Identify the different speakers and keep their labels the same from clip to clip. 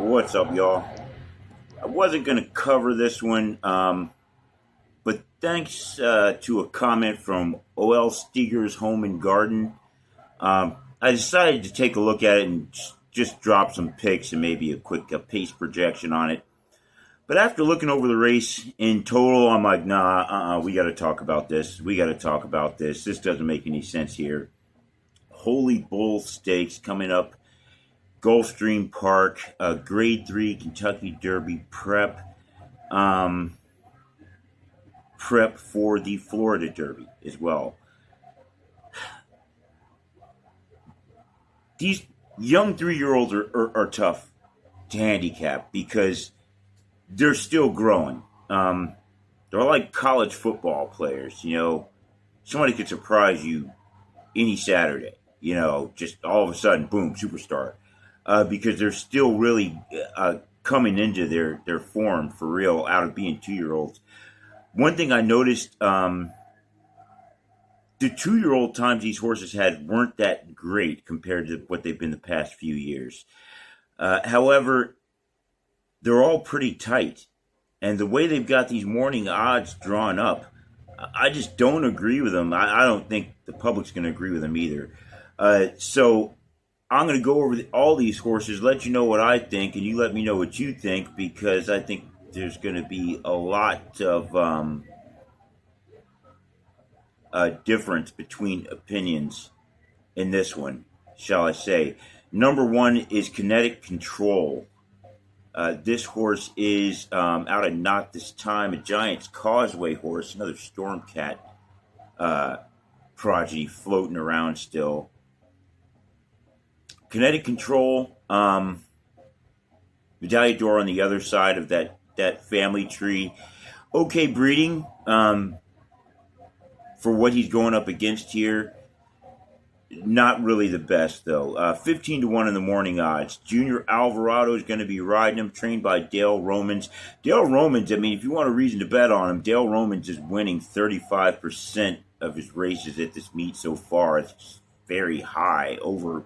Speaker 1: What's up, y'all? I wasn't going to cover this one, but thanks to a comment from OL Steger's Home and Garden, I decided to take a look at it and just drop some picks and maybe a quick pace projection on it. But after looking over the race in total, I'm like, nah, we got to talk about this. We got to talk about this. This doesn't make any sense here. Holy Bull Stakes coming up, Gulfstream Park, Grade 3 Kentucky Derby prep. Prep for the Florida Derby as well. These young 3-year-olds are tough to handicap because they're still growing. They're like college football players. Somebody could surprise you any Saturday. Just all of a sudden, boom, superstar. Because they're still really coming into their form for real out of being 2-year-olds. One thing I noticed, the 2-year-old times these horses had weren't that great compared to what they've been the past few years. However, they're all pretty tight. And the way they've got these morning odds drawn up, I just don't agree with them. I don't think the public's going to agree with them either. So I'm going to go over all these horses, let you know what I think, and you let me know what you think, because I think there's going to be a lot of difference between opinions in this one, shall I say. Number one is Kinetic Control. This horse is out of Not This Time, a Giant's Causeway horse, another Stormcat progeny floating around still. Kinetic Control, Medaglia d'Or on the other side of that family tree. Okay breeding for what he's going up against here. Not really the best, though. 15 to 1 in the morning odds. Junior Alvarado is going to be riding him, trained by Dale Romans. Dale Romans, I mean, if you want a reason to bet on him, Dale Romans is winning 35% of his races at this meet so far. It's very high, over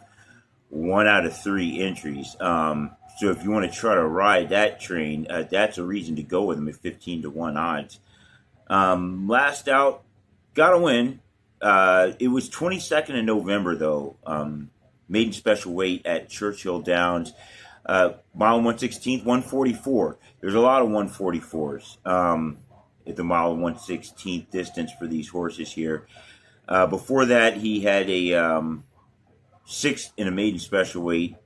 Speaker 1: 1 out of 3 entries. So if you want to try to ride that train, that's a reason to go with him at 15 to 1 odds. Last out, got to win. It was 22nd of November, though. Maiden special weight at Churchill Downs. Mile 116th, 144. There's a lot of 144s at the mile 116th distance for these horses here. Before that, he had a 6th in a maiden special weight,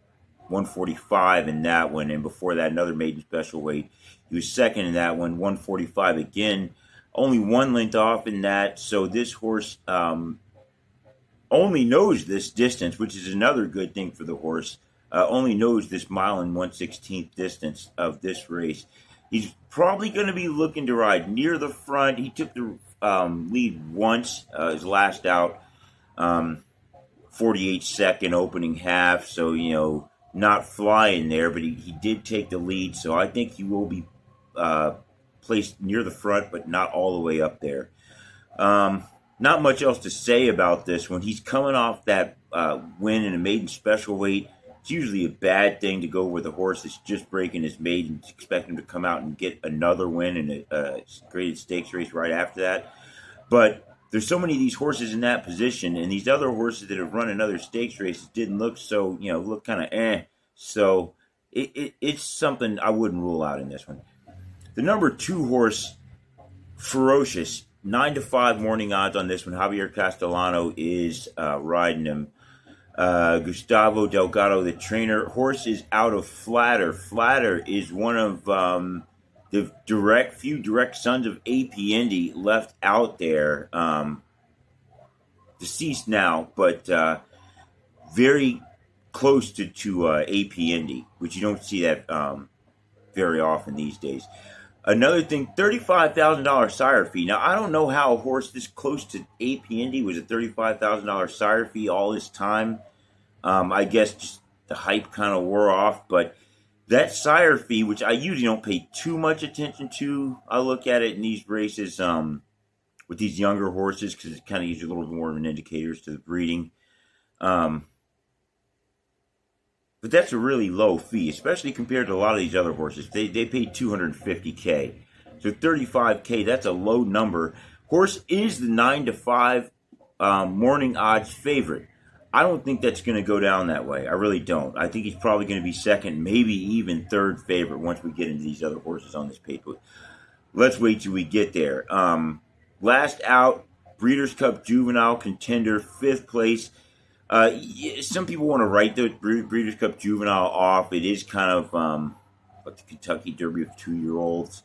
Speaker 1: 145 in that one. And before that, another maiden special weight. He was 2nd in that one, 145 again. Only 1 length off in that, so this horse only knows this distance, which is another good thing for the horse. Only knows this mile and 116th distance of this race. He's probably going to be looking to ride near the front. He took the lead once, his last out, 48-second opening half, so, not flying there, but he did take the lead, so I think he will be placed near the front, but not all the way up there. Not much else to say about this one. He's coming off that win in a maiden special weight. It's usually a bad thing to go with a horse that's just breaking his maiden, expect him to come out and get another win in a graded stakes race right after that. But there's so many of these horses in that position, and these other horses that have run in other stakes races didn't look so, look kind of eh. So it's something I wouldn't rule out in this one. The number 2 horse, Ferocious, 9 to 5 morning odds on this one. Javier Castellano is riding him. Gustavo Delgado, the trainer. Horse is out of Flatter. Flatter is one of the few direct sons of AP Indy left out there. Deceased now, but very close to AP Indy, which you don't see that very often these days. Another thing, $35,000 sire fee. Now, I don't know how a horse this close to AP Indy was a $35,000 sire fee all this time. I guess just the hype kind of wore off, but that sire fee, which I usually don't pay too much attention to, I look at it in these races with these younger horses because it kind of gives you a little more of an indicator to the breeding. but that's a really low fee, especially compared to a lot of these other horses. They pay 250K, so 35K. That's a low number. Horse is the 9 to 5 morning odds favorite. I don't think that's going to go down that way. I really don't. I think he's probably going to be second, maybe even third favorite once we get into these other horses on this paper. Let's wait till we get there. Last out, Breeders' Cup Juvenile Contender, 5th place. Some people want to write the Breeders' Cup Juvenile off. It is kind of like the Kentucky Derby of 2-year-olds.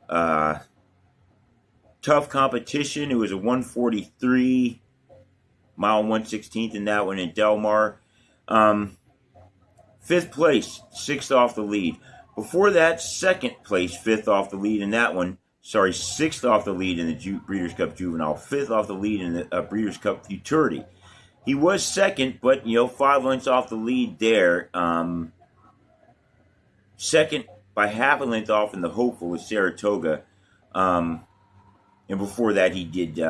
Speaker 1: Tough competition. It was a 143 mile 1/16th in that one in Del Mar. 5th place, 6th off the lead. Before that, 2nd place, 5th off the lead in that one. Sorry, 6th off the lead in the Breeders' Cup Juvenile, 5th off the lead in the Breeders' Cup Futurity. He was second, but 5 lengths off the lead there. Second by half a length off in the Hopeful with Saratoga. And before that, he did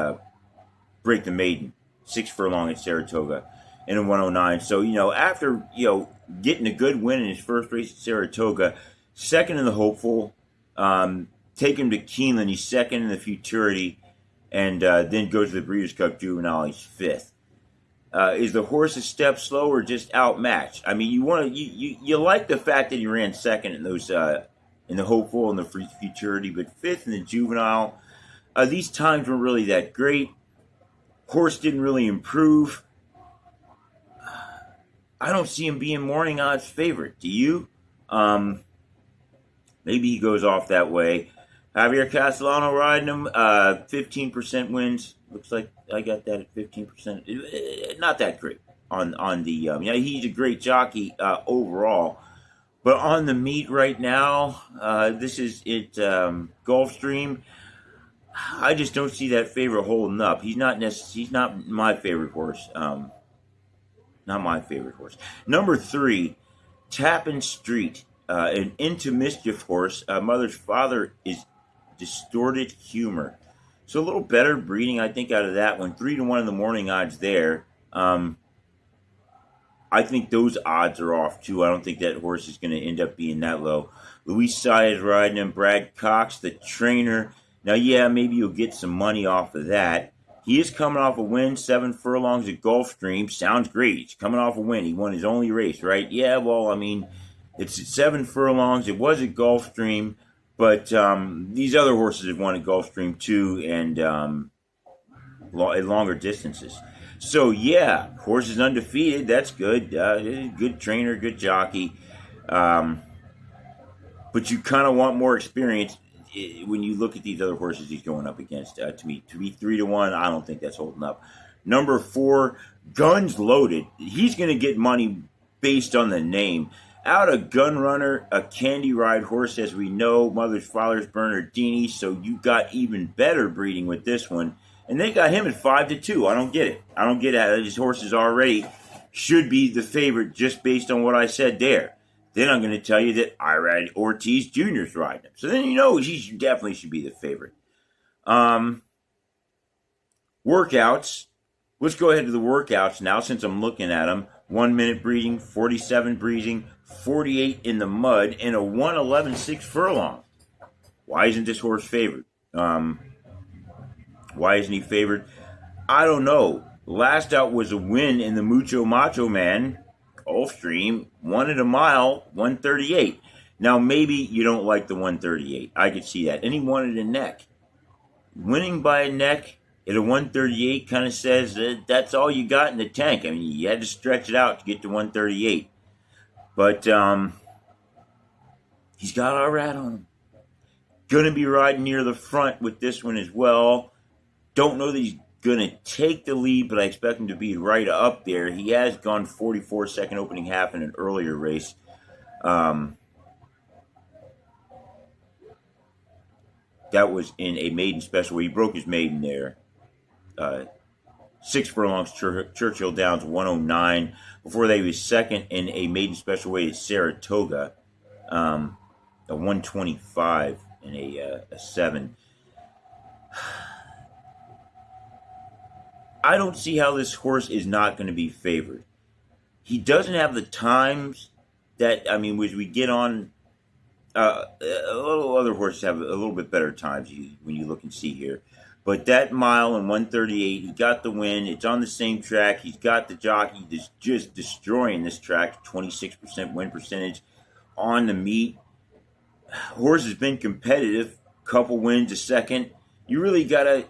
Speaker 1: break the maiden, 6 furlong at Saratoga in a 109. So, after, getting a good win in his first race at Saratoga, second in the Hopeful, take him to Keeneland, he's second in the Futurity, and then goes to the Breeders' Cup Juvenile, he's 5th. Is the horse a step slow or just outmatched? I mean, you like the fact that he ran second in those in the Hopeful and the Futurity, but 5th in the Juvenile. These times weren't really that great. Horse didn't really improve. I don't see him being morning odds favorite. Do you? Maybe he goes off that way. Javier Castellano riding him. 15% wins. Looks like I got that at 15%. Not that great on the. He's a great jockey overall, but on the meet right now, this is it. Gulfstream. I just don't see that favorite holding up. He's not my favorite horse. Not my favorite horse. Number 3, Tappan Street, an Into Mischief horse. Mother's father is Distorted Humor. So a little better breeding, I think, out of that one. 3 to 1 in the morning odds there. I think those odds are off too. I don't think that horse is going to end up being that low. Luis Saez riding him. Brad Cox, the trainer. Now, yeah, maybe you'll get some money off of that. He is coming off a win, 7 furlongs at Gulfstream. Sounds great. He's coming off a win. He won his only race, right? Yeah, well, I mean, it's at 7 furlongs. It was at Gulfstream, but these other horses have won at Gulfstream too, and at longer distances. So, yeah, horse is undefeated. That's good. Good trainer, good jockey. But you kind of want more experience when you look at these other horses he's going up against. To be 3 to 1, I don't think that's holding up. Number 4, Guns Loaded. He's going to get money based on the name. Out of Gun Runner, a Candy Ride horse, as we know. Mother's father's Bernardini, so you got even better breeding with this one. And they got him at 5 to 2. I don't get it. I don't get it. These horses already should be the favorite just based on what I said there. Then I'm going to tell you that Irad Ortiz Jr. is riding him. So then he definitely should be the favorite. Workouts. Let's go ahead to the workouts now since I'm looking at them. 1 minute breeding, 47 breeding, 48 in the mud, and a 1:11.6 furlong. Why isn't this horse favored? Why isn't he favored? I don't know. Last out was a win in the Mucho Macho Man Gulfstream, 1 at a mile, 138. Now, maybe you don't like the 138. I could see that. And he wanted a neck. Winning by a neck at a 138 kind of says that that's all you got in the tank. I mean, you had to stretch it out to get to 138. But he's got our rat on him. Going to be riding near the front with this one as well. Don't know that he's going to take the lead, but I expect him to be right up there. He has gone 44 second opening half in an earlier race. That was in a maiden special where he broke his maiden there. 6 furlongs, Churchill Downs, 109. Before that, he was second in a maiden special weight at Saratoga, a 125 and a 7. I don't see how this horse is not going to be favored. He doesn't have the times that, I mean, as we get on, a little other horses have a little bit better times when you look and see here. But that mile and 138, he got the win. It's on the same track. He's got the jockey that's just destroying this track. 26% win percentage on the meet. Horse has been competitive. Couple wins a second. You really gotta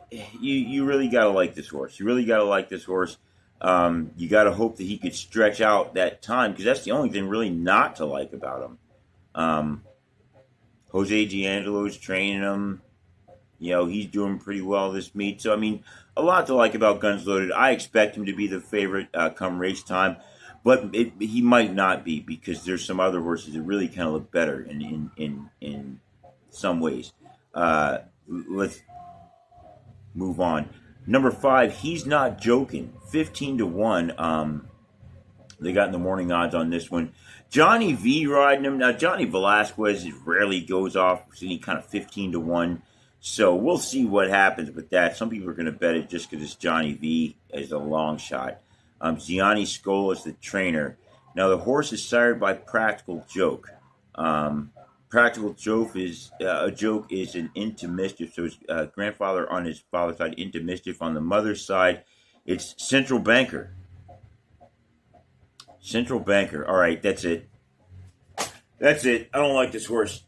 Speaker 1: like this horse. You really gotta like this horse. You gotta hope that he could stretch out that time, because that's the only thing really not to like about him. Jose D'Angelo's training him. You know, he's doing pretty well this meet. So, I mean, a lot to like about Guns Loaded. I expect him to be the favorite come race time, but he might not be, because there's some other horses that really kind of look better in some ways. Let's move on. Number 5, He's Not Joking. 15-1. They got in the morning odds on this one. Johnny V riding him. Now, Johnny Velasquez rarely goes off. We're seeing kind of 15-1. So we'll see what happens with that. Some people are going to bet it just because it's Johnny V as a long shot. Gianni Scola is the trainer. Now, the horse is sired by Practical Joke. Practical Joke is an Into Mischief. So his grandfather on his father's side, Into Mischief. On the mother's side, it's Central Banker. Central Banker. All right, that's it. That's it. I don't like this horse.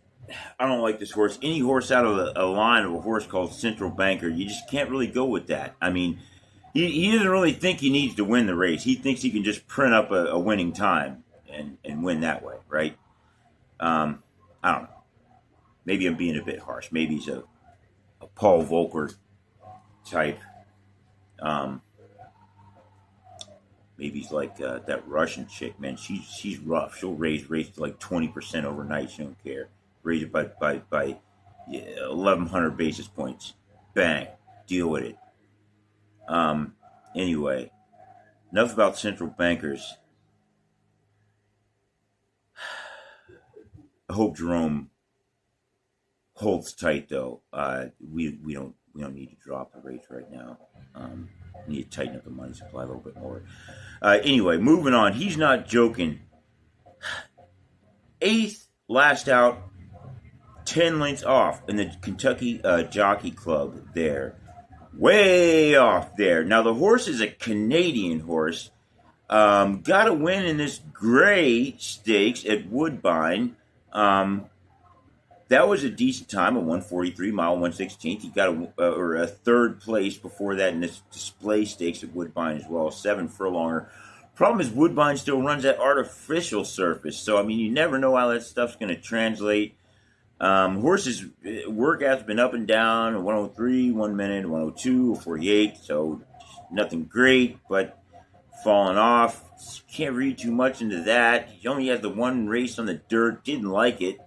Speaker 1: Any horse out of a line of a horse called Central Banker, you just can't really go with that. I mean, he doesn't really think he needs to win the race. He thinks he can just print up a winning time and win that way, right? I don't know. Maybe I'm being a bit harsh. Maybe he's a Paul Volcker type. Maybe he's like that Russian chick, man. She's rough. She'll raise to like 20% overnight. She don't care. Raise it by 1,100 basis points. Bang. Deal with it. Anyway, enough about central bankers. I hope Jerome holds tight, though. We don't need to drop the rates right now. We need to tighten up the money supply a little bit more. Anyway, moving on. He's Not Joking. 8th, last out, 10 lengths off in the Kentucky Jockey Club there. Way off there. Now, the horse is a Canadian horse. Got a win in this Gray Stakes at Woodbine. That was a decent time, a 143 mile, 116th. He got a third place before that in this Display Stakes at Woodbine as well, 7 furlonger. Problem is, Woodbine still runs that artificial surface, so I mean, you never know how that stuff's going to translate. Horses' workout's been up and down, 103, 1 minute, 102, 48, so nothing great, but falling off. Can't read too much into that. He only has the one race on the dirt, didn't like it.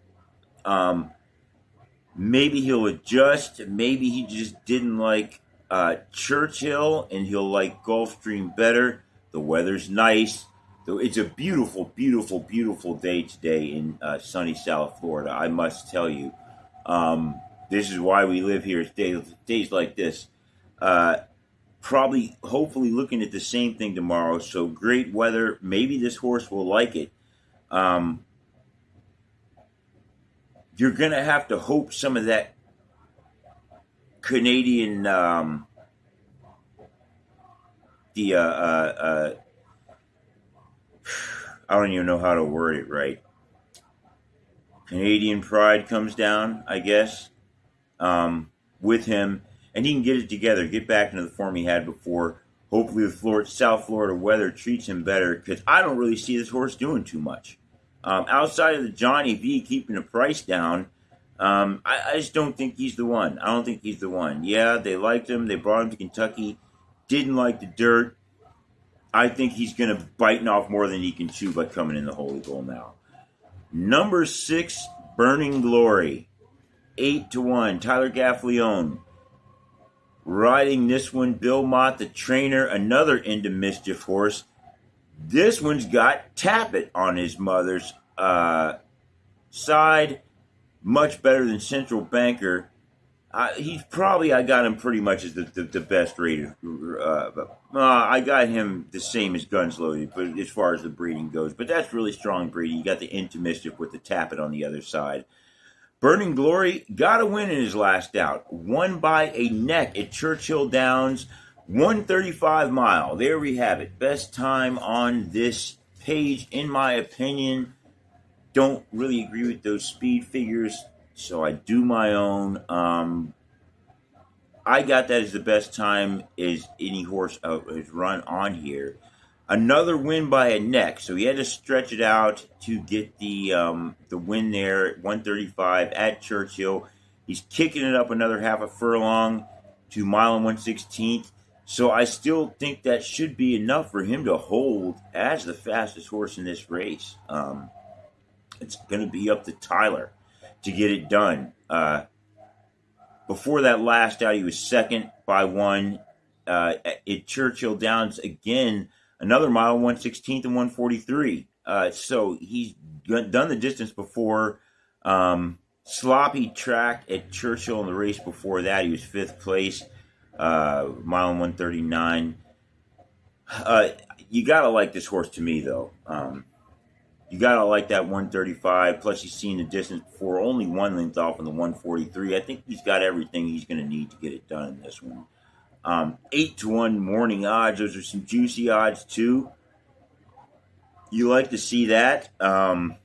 Speaker 1: Maybe he'll adjust. Maybe he just didn't like Churchill, and he'll like Gulfstream better. The weather's nice. It's a beautiful, beautiful, beautiful day today in sunny South Florida, I must tell you. This is why we live here. It's days like this. Probably, hopefully looking at the same thing tomorrow. So great weather. Maybe this horse will like it. You're going to have to hope some of that Canadian, I don't even know how to word it right. Canadian pride comes down, I guess, with him, and he can get it together, get back into the form he had before. Hopefully the South Florida weather treats him better, because I don't really see this horse doing too much. Outside of the Johnny V keeping the price down, I just don't think he's the one. I don't think he's the one. Yeah, they liked him. They brought him to Kentucky. Didn't like the dirt. I think he's going to bite off more than he can chew by coming in the Holy Bull now. Number 6, Burning Glory. 8-1. Tyler Gaffleone. Riding this one, Bill Mott, the trainer, another Into Mischief horse. This one's got Tappet on his mother's side. Much better than Central Banker. He's probably, I got him pretty much as the best rated. I got him the same as Guns Loaded, but as far as the breeding goes. But that's really strong breeding. You got the Into Mischief with the Tappet on the other side. Burning Glory got a win in his last out. Won by a neck at Churchill Downs, 135 mile. There we have it. Best time on this page, in my opinion. Don't really agree with those speed figures, so I do my own. I got that as the best time is any horse has run on here. Another win by a neck, so he had to stretch it out to get the win there at 135 at Churchill. He's kicking it up another half a furlong to mile and 1/16. So I still think that should be enough for him to hold as the fastest horse in this race. It's going to be up to Tyler to get it done. Before that last out, he was second by one at Churchill Downs again. Another mile, 1/16 and 143. So he's done the distance before. Sloppy track at Churchill in the race before that. He was fifth place, mile and 139. You got to like this horse to me, though. You got to like that 135. Plus, he's seen the distance before, only one length off in the 143. I think he's got everything he's going to need to get it done in this one. 8-1 morning odds. Those are some juicy odds too. You like to see that. I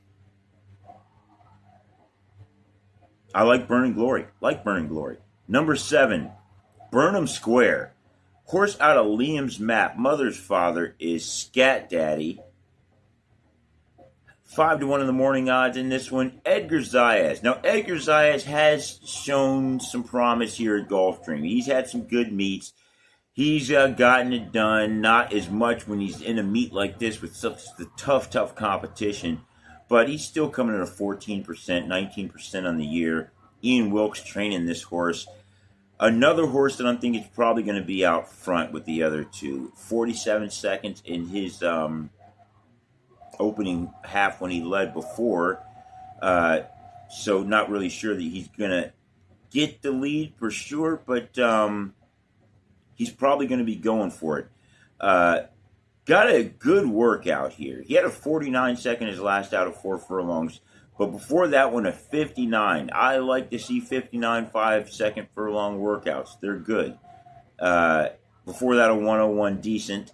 Speaker 1: like Burning Glory. Number 7, Burnham Square. Horse out of Liam's Map. Mother's father is Scat Daddy. 5-1 in the morning odds in this one. Edgar Zayas. Now, Edgar Zayas has shown some promise here at Gulfstream. He's had some good meets. He's gotten it done. Not as much when he's in a meet like this with such the tough competition. But he's still coming at a 14%, 19% on the year. Ian Wilkes training this horse. Another horse that I'm thinking is probably going to be out front with the other two. 47 seconds in his opening half when he led before. So not really sure that he's going to get the lead for sure, but he's probably going to be going for it. Got a good workout here. He had a 49 second his last out of 4 furlongs, but before that one a 59. I like to see 59 5-second furlong workouts. They're good. Before that a 101 decent.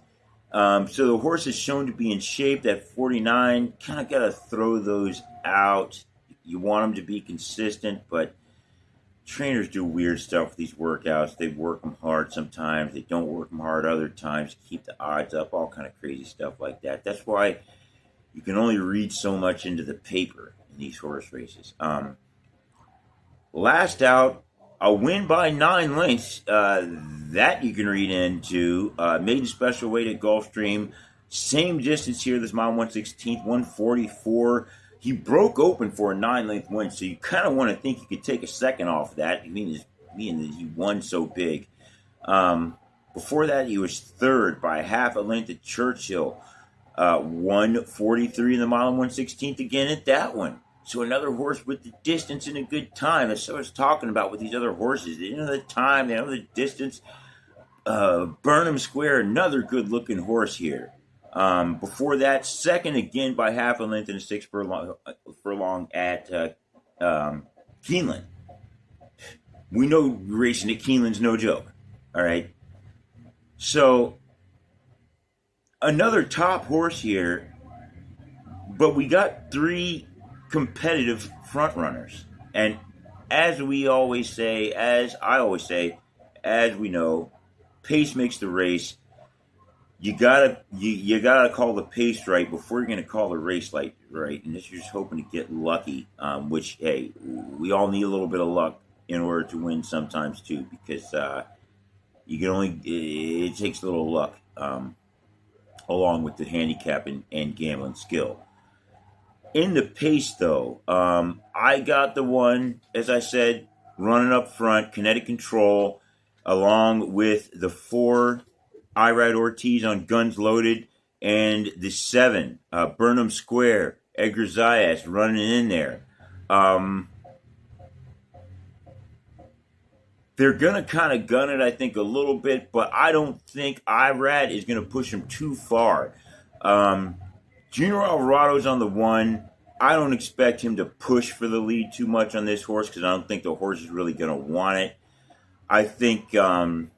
Speaker 1: So the horse is shown to be in shape. That 49, kind of got to throw those out. You want them to be consistent, but trainers do weird stuff with these workouts. They work them hard sometimes. They don't work them hard other times to keep the odds up. All kind of crazy stuff like that. That's why you can only read so much into the paper in these horse races. Last out, a win by 9 lengths. That you can read into. Maiden special weight at Gulfstream. Same distance here. This mile 1/16, 144. He broke open for a 9-length win, so you kind of want to think you could take a second off that. I mean, being that he won so big. Before that, he was third by half a length at Churchill. 143 in the mile and 1/16 again at that one. So another horse with the distance and a good time. That's what I was talking about with these other horses. They know the time, they know the distance. Burnham Square, another good-looking horse here. Before that, second again by half a length and a 6 furlong at Keeneland. We know racing at Keeneland's no joke. All right. So another top horse here, but we got 3 competitive front runners. And as we always say, as I always say, as we know, pace makes the race. You gotta call the pace right before you're gonna call the race right. And this you're just hoping to get lucky. Which, hey, we all need a little bit of luck in order to win sometimes too, because you can only it takes a little luck along with the handicap and gambling skill. In the pace, though, I got the one, as I said, running up front, Kinetic Control, along with the 4 Irad Ortiz on Guns Loaded, and the 7 Burnham Square, Edgar Zayas, running in there. They're going to kind of gun it, I think, a little bit, but I don't think Irad is going to push him too far. Junior Alvarado's on the 1. I don't expect him to push for the lead too much on this horse because I don't think the horse is really going to want it. I think Edgar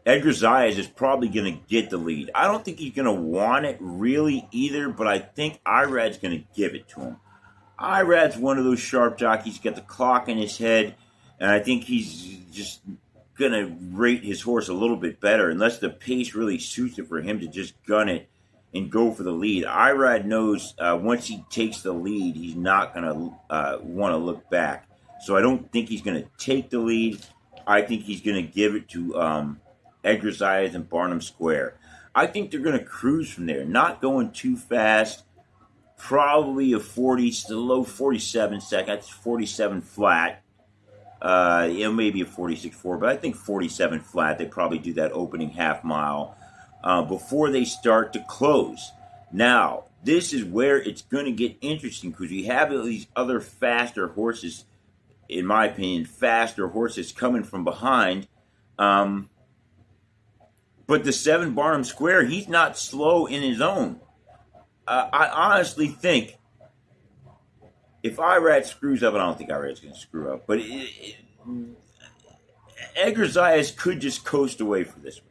Speaker 1: Zayas is probably going to get the lead. I don't think he's going to want it really either, but I think Irad's going to give it to him. Irad's one of those sharp jockeys. He's got the clock in his head, and I think he's just going to rate his horse a little bit better unless the pace really suits it for him to just gun it and go for the lead. Irad knows once he takes the lead, he's not going to want to look back. So I don't think he's going to take the lead. I think he's going to give it to Edgar Zayas and Barnum Square. I think they're going to cruise from there, not going too fast. Probably a 40, low 47 seconds, 47 flat. Maybe a 46.4, but I think 47 flat. They probably do that opening half mile before they start to close. Now, this is where it's going to get interesting because you have these other faster horses, in my opinion, faster horses coming from behind. But the 7 Barnum Square, he's not slow in his own. I honestly think if Irad screws up, and I don't think Irad's going to screw up, but Edgar Zayas could just coast away for this one.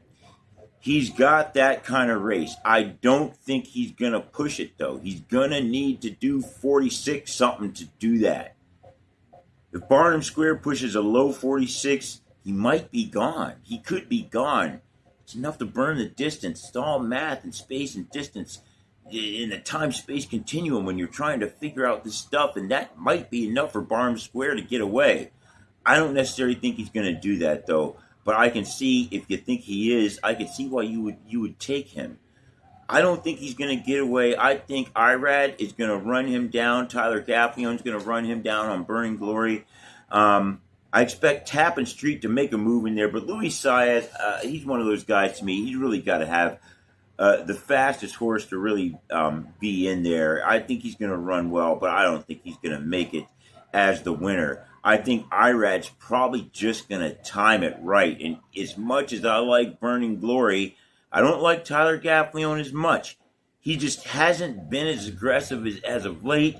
Speaker 1: He's got that kind of race. I don't think he's going to push it, though. He's going to need to do 46 something to do that. If Barnum Square pushes a low 46, he might be gone. He could be gone. It's enough to burn the distance. It's all math and space and distance in the time-space continuum when you're trying to figure out this stuff, and that might be enough for Barnum Square to get away. I don't necessarily think he's going to do that, though, but I can see, if you think he is, I can see why you would take him. I don't think he's going to get away. I think Irad is going to run him down. Tyler Gaffleon's going to run him down on Burning Glory. I expect Tappan Street to make a move in there, but Luis Saez, he's one of those guys to me. He's really got to have the fastest horse to really be in there. I think he's going to run well, but I don't think he's going to make it as the winner. I think Irad's probably just going to time it right. And as much as I like Burning Glory, I don't like Tyler Gaffleon as much. He just hasn't been as aggressive as of late.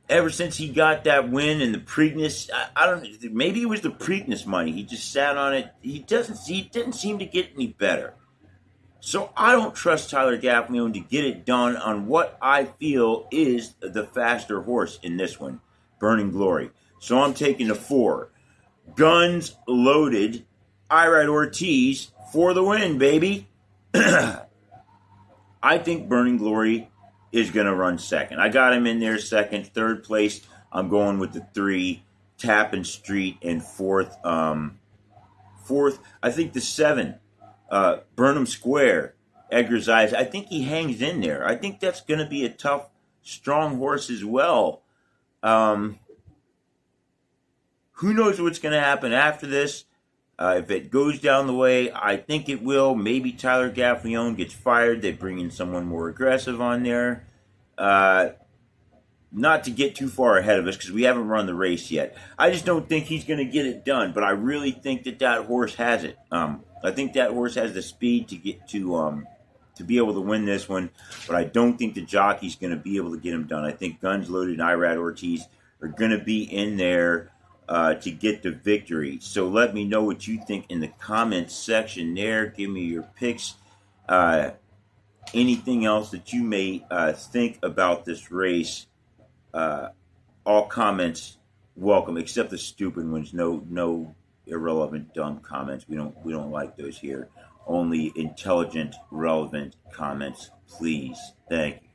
Speaker 1: Ever since he got that win in the Preakness, I don't know, maybe it was the Preakness money. He just sat on it. He didn't seem to get any better. So I don't trust Tyler Gaffleon to get it done on what I feel is the faster horse in this one, Burning Glory. So I'm taking the 4. Guns loaded, Irad Ortiz for the win, baby. I think Burning Glory is going to run second. I got him in there second. Third place, I'm going with the 3, Tappan Street, and fourth, I think the 7, Burnham Square, Edgar Zayas. I think he hangs in there. I think that's going to be a tough, strong horse as well. Who knows what's going to happen after this? If it goes down the way I think it will, maybe Tyler Gaffleon gets fired. They bring in someone more aggressive on there. Not to get too far ahead of us because we haven't run the race yet. I just don't think he's going to get it done, but I really think that horse has it. I think that horse has the speed to get to be able to win this one, but I don't think the jockey's going to be able to get him done. I think Guns Loaded and Irad Ortiz are going to be in there to get the victory. So let me know what you think in the comments section there. Give me your picks. Anything else that you may think about this race. All comments welcome, except the stupid ones. No irrelevant, dumb comments. We don't like those here. Only intelligent, relevant comments, please. Thank you.